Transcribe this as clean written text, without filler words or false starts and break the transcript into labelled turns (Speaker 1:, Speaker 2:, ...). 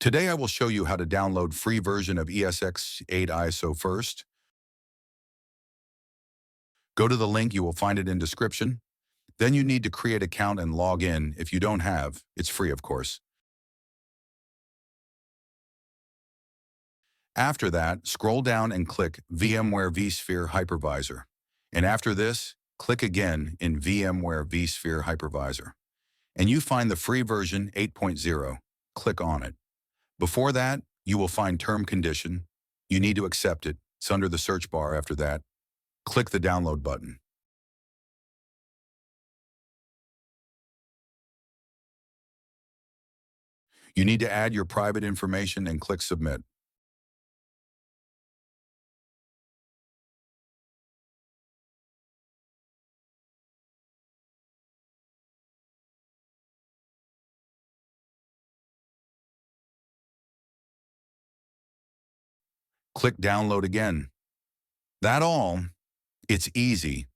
Speaker 1: Today I will show you how to download free version of ESXi ISO first. Go to the link, you will find it in description. Then you need to create account and log in. If you don't have, it's free of course. After that, scroll down and click VMware vSphere Hypervisor. And after this, click again in VMware vSphere Hypervisor. And you find the free version 8.0. Click on it. Before that, you will find term condition. You need to accept it. It's under the search bar after that. Click the download button. You need to add your private information and click submit. Click download again. That all. It's easy.